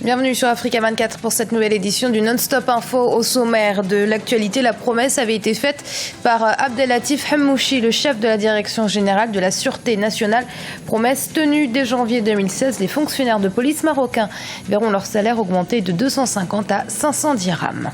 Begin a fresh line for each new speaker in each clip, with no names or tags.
Bienvenue sur Africa 24 pour cette nouvelle édition du Non-Stop Info. Au sommaire de l'actualité, la promesse avait été faite par Abdellatif Hammouchi, le chef de la direction générale de la Sûreté nationale. Promesse tenue dès janvier 2016. Les fonctionnaires de police marocains verront leur salaire augmenter de 250 à 500 dirhams.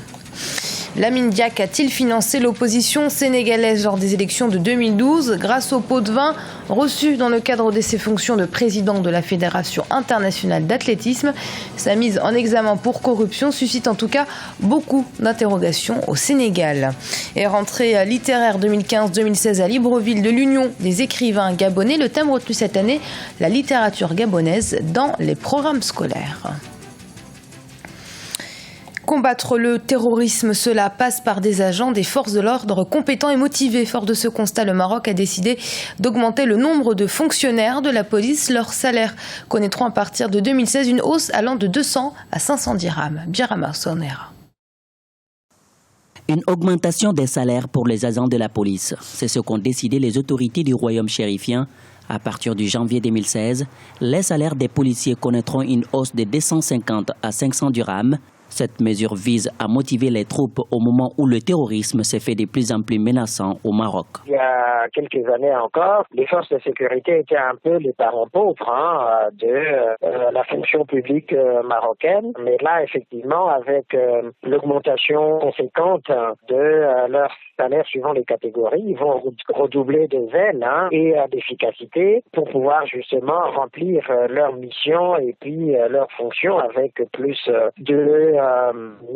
Lamine Diack a-t-il financé l'opposition sénégalaise lors des élections de 2012 grâce au pot de vin reçu dans le cadre de ses fonctions de président de la Fédération internationale d'athlétisme? Sa mise en examen pour corruption suscite en tout cas beaucoup d'interrogations au Sénégal. Et rentrée littéraire 2015-2016 à Libreville de l'Union des écrivains gabonais, le thème retenu cette année, la littérature gabonaise dans les programmes scolaires. Combattre le terrorisme, cela passe par des agents des forces de l'ordre compétents et motivés. Fort de ce constat, le Maroc a décidé d'augmenter le nombre de fonctionnaires de la police. Leurs salaires connaîtront à partir de 2016 une hausse allant de 200 à 500 dirhams. Birama Sonera.
Une augmentation des salaires pour les agents de la police. C'est ce qu'ont décidé les autorités du royaume chérifien. À partir du janvier 2016, les salaires des policiers connaîtront une hausse de 250 à 500 dirhams. Cette mesure vise à motiver les troupes au moment où le terrorisme s'est fait de plus en plus menaçant au Maroc.
Il y a quelques années encore, les forces de sécurité étaient un peu les parents pauvres de la fonction publique marocaine. Mais là, effectivement, avec l'augmentation conséquente de leurs salaires suivant les catégories, ils vont redoubler de zèle et d'efficacité pour pouvoir justement remplir leur mission et puis leur fonction avec plus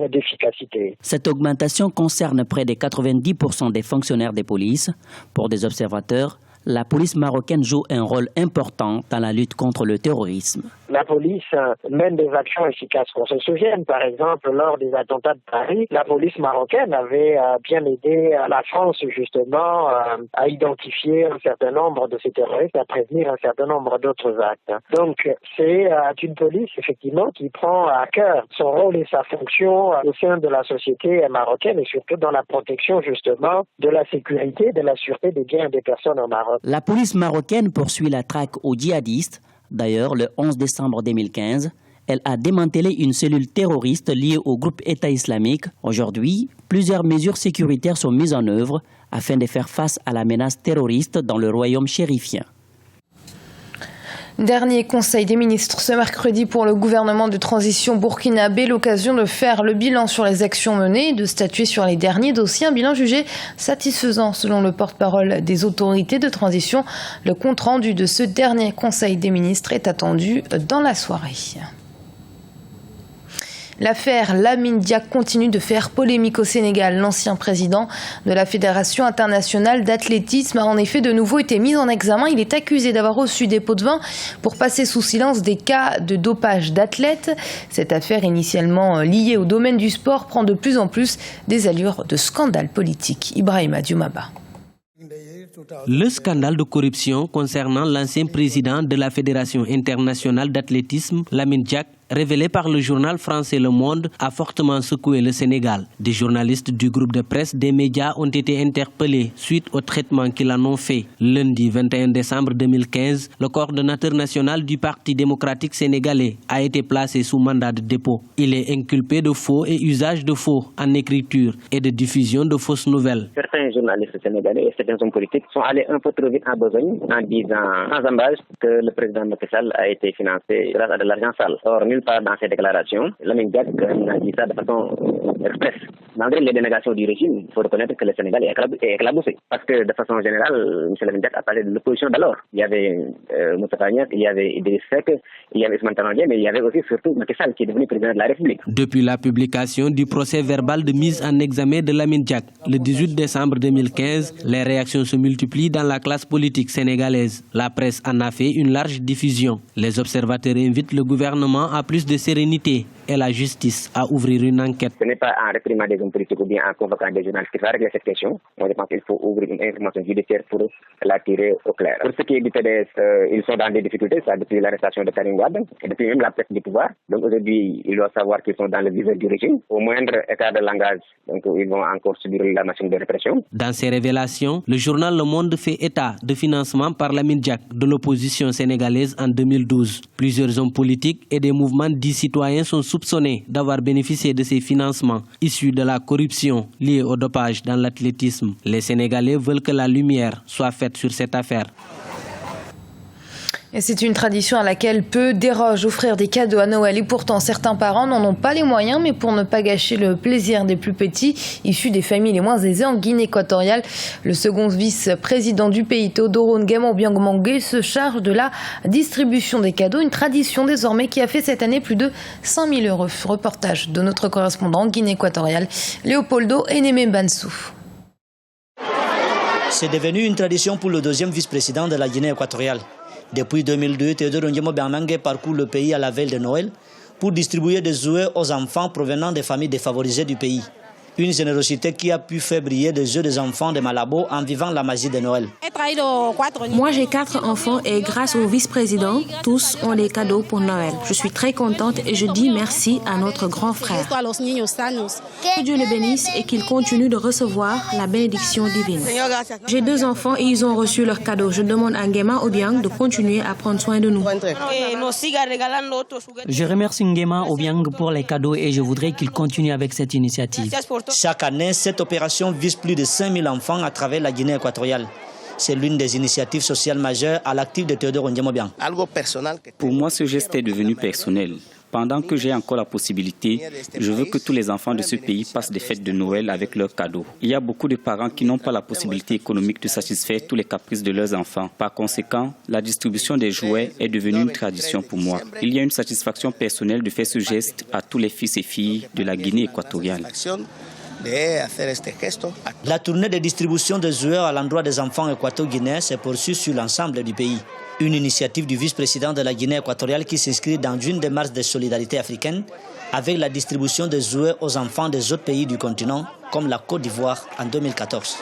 d'efficacité.
Cette augmentation concerne près de 90% des fonctionnaires des polices. Pour des observateurs, la police marocaine joue un rôle important dans la lutte contre le terrorisme.
La police mène des actions efficaces. Qu'on se souvienne, par exemple, lors des attentats de Paris, la police marocaine avait bien aidé la France justement à identifier un certain nombre de ces terroristes, à prévenir un certain nombre d'autres actes. Donc c'est une police effectivement qui prend à cœur son rôle et sa fonction au sein de la société marocaine et surtout dans la protection justement de la sécurité, de la sûreté des biens et des personnes au Maroc.
La police marocaine poursuit la traque aux djihadistes. D'ailleurs, le 11 décembre 2015, elle a démantelé une cellule terroriste liée au groupe État islamique. Aujourd'hui, plusieurs mesures sécuritaires sont mises en œuvre afin de faire face à la menace terroriste dans le royaume chérifien.
Dernier conseil des ministres ce mercredi pour le gouvernement de transition burkinabé, l'occasion de faire le bilan sur les actions menées et de statuer sur les derniers dossiers. Un bilan jugé satisfaisant selon le porte-parole des autorités de transition. Le compte-rendu de ce dernier conseil des ministres est attendu dans la soirée. L'affaire Lamine Diack continue de faire polémique au Sénégal. L'ancien président de la Fédération internationale d'athlétisme a en effet de nouveau été mis en examen. Il est accusé d'avoir reçu des pots de vin pour passer sous silence des cas de dopage d'athlètes. Cette affaire, initialement liée au domaine du sport, prend de plus en plus des allures de scandale politique. Ibrahima Dioumaba.
Le scandale de corruption concernant l'ancien président de la Fédération internationale d'athlétisme, Lamine Diack, révélé par le journal français Le Monde, a fortement secoué le Sénégal. Des journalistes du groupe de presse des médias ont été interpellés suite au traitement qu'ils en ont fait. Lundi 21 décembre 2015, le coordonnateur national du Parti démocratique sénégalais a été placé sous mandat de dépôt. Il est inculpé de faux et usage de faux en écriture et de diffusion de fausses nouvelles.
Certains journalistes sénégalais et certains hommes politiques sont allés un peu trop vite en besogne en disant sans embâche que le président Macky Sall a été financé grâce à de l'argent sale. Or, nulle part dans ces déclarations, Lamine Diack a dit ça de façon expresse. Malgré les dénégations du régime, il faut reconnaître que le Sénégal est éclaboussé. Parce que de façon générale, M. Lamine Diack a parlé de l'opposition d'alors. Il y avait Moustapha Niasse, il y avait Idriss Seck, il y avait Ousmane Tanor Dieng, mais il y avait aussi surtout Macky Sall qui est devenu président de la République.
Depuis la publication du procès verbal de mise en examen de Lamine Diack, le 18 décembre 2015, les réactions se multiplient dans la classe politique sénégalaise. La presse en a fait une large diffusion. Les observateurs invitent le gouvernement à plus de sérénité et la justice à ouvrir une enquête.
Ce n'est pas en réprimant des hommes politiques ou bien en convoquant des journalistes qu'il va régler cette question. Moi, je pense qu'il faut ouvrir une information judiciaire pour la tirer au clair. Pour ce qui est du PDS, ils sont dans des difficultés, ça depuis l'arrestation de Karim Wade, et depuis même la perte du pouvoir. Donc aujourd'hui, ils doivent savoir qu'ils sont dans le viseur du régime. Au moindre état de langage, donc ils vont encore subir la machine de répression.
Dans ces révélations, le journal Le Monde fait état de financement par Lamine Diack de l'opposition sénégalaise en 2012. Plusieurs hommes politiques et des mouvements dits citoyens sont soupçonnés d'avoir bénéficié de ces financements issus de la corruption liée au dopage dans l'athlétisme. Les Sénégalais veulent que la lumière soit faite sur cette affaire.
Et c'est une tradition à laquelle peu dérogent, offrir des cadeaux à Noël. Et pourtant, certains parents n'en ont pas les moyens, mais pour ne pas gâcher le plaisir des plus petits, issus des familles les moins aisées en Guinée équatoriale, le second vice-président du pays, Théodore Ngema Obiang Mangue, se charge de la distribution des cadeaux, une tradition désormais qui a fait cette année plus de 5 000 euros. Reportage de notre correspondant en Guinée équatoriale, Léopoldo Eneme Bansou.
C'est devenu une tradition pour le deuxième vice-président de la Guinée équatoriale. Depuis 2002, Théodore Ngema Obiang Mangue parcourt le pays à la veille de Noël pour distribuer des jouets aux enfants provenant des familles défavorisées du pays. Une générosité qui a pu faire briller des yeux des enfants de Malabo en vivant la magie de Noël.
Moi, j'ai 4 enfants et grâce au vice-président, tous ont des cadeaux pour Noël. Je suis très contente et je dis merci à notre grand frère. Que Dieu le bénisse et qu'il continue de recevoir la bénédiction divine. J'ai 2 enfants et ils ont reçu leurs cadeaux. Je demande à Ngema Obiang de continuer à prendre soin de nous.
Je remercie Ngema Obiang pour les cadeaux et je voudrais qu'il continue avec cette initiative.
Chaque année, cette opération vise plus de 5 000 enfants à travers la Guinée équatoriale. C'est l'une des initiatives sociales majeures à l'actif de Théodore Ngema Obiang.
Pour moi, ce geste est devenu personnel. Pendant que j'ai encore la possibilité, je veux que tous les enfants de ce pays passent des fêtes de Noël avec leurs cadeaux. Il y a beaucoup de parents qui n'ont pas la possibilité économique de satisfaire tous les caprices de leurs enfants. Par conséquent, la distribution des jouets est devenue une tradition pour moi. Il y a une satisfaction personnelle de faire ce geste à tous les fils et filles de la Guinée équatoriale.
La tournée de distribution de jouets à l'endroit des enfants équato-guinéens se poursuit sur l'ensemble du pays. Une initiative du vice-président de la Guinée équatoriale qui s'inscrit dans une démarche de solidarité africaine avec la distribution de jouets aux enfants des autres pays du continent, comme la Côte d'Ivoire en 2014.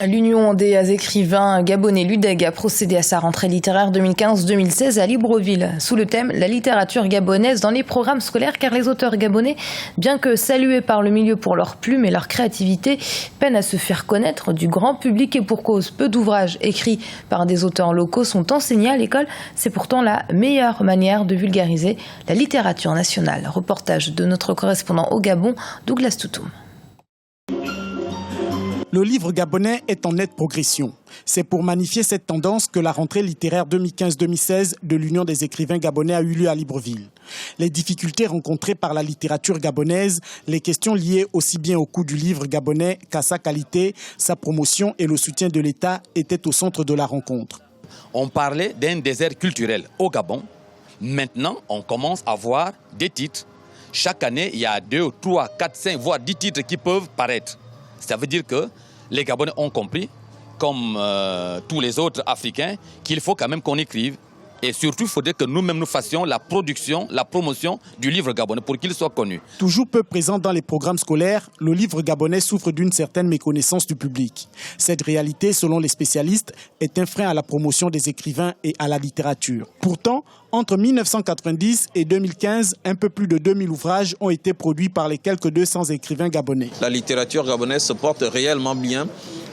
L'Union des écrivains gabonais, l'UDEG, a procédé à sa rentrée littéraire 2015-2016 à Libreville, sous le thème « La littérature gabonaise dans les programmes scolaires », car les auteurs gabonais, bien que salués par le milieu pour leur plume et leur créativité, peinent à se faire connaître du grand public et pour cause. Peu d'ouvrages écrits par des auteurs locaux sont enseignés à l'école. C'est pourtant la meilleure manière de vulgariser la littérature nationale. Reportage de notre correspondant au Gabon, Douglas Toutoum.
Le livre gabonais est en nette progression. C'est pour magnifier cette tendance que la rentrée littéraire 2015-2016 de l'Union des écrivains gabonais a eu lieu à Libreville. Les difficultés rencontrées par la littérature gabonaise, les questions liées aussi bien au coût du livre gabonais qu'à sa qualité, sa promotion et le soutien de l'État étaient au centre de la rencontre.
On parlait d'un désert culturel au Gabon. Maintenant, on commence à voir des titres. Chaque année, il y a 2, 3, 4, 5, voire 10 titres qui peuvent paraître. Ça veut dire que les Gabonais ont compris, comme tous les autres Africains, qu'il faut quand même qu'on écrive. Et surtout, il faudrait que nous-mêmes nous fassions la production, la promotion du livre gabonais pour qu'il soit connu.
Toujours peu présent dans les programmes scolaires, le livre gabonais souffre d'une certaine méconnaissance du public. Cette réalité, selon les spécialistes, est un frein à la promotion des écrivains et à la littérature. Pourtant, entre 1990 et 2015, un peu plus de 2000 ouvrages ont été produits par les quelques 200 écrivains gabonais.
La littérature gabonaise se porte réellement bien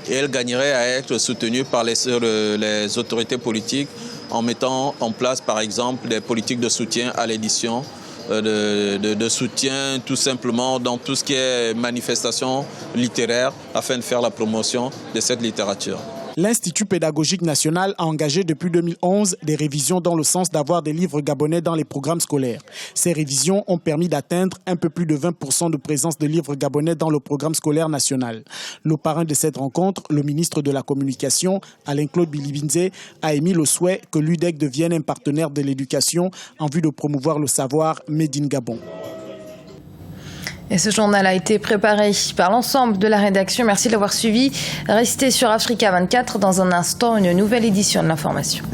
et elle gagnerait à être soutenue par les autorités politiques en mettant en place, par exemple, des politiques de soutien à l'édition, de soutien tout simplement dans tout ce qui est manifestation littéraire afin de faire la promotion de cette littérature.
L'Institut pédagogique national a engagé depuis 2011 des révisions dans le sens d'avoir des livres gabonais dans les programmes scolaires. Ces révisions ont permis d'atteindre un peu plus de 20% de présence de livres gabonais dans le programme scolaire national. Le parrain de cette rencontre, le ministre de la Communication, Alain-Claude Bilibinze, a émis le souhait que l'UDEG devienne un partenaire de l'éducation en vue de promouvoir le savoir Made in Gabon.
Et ce journal a été préparé par l'ensemble de la rédaction. Merci de l'avoir suivi. Restez sur Africa 24. Dans un instant, une nouvelle édition de l'information.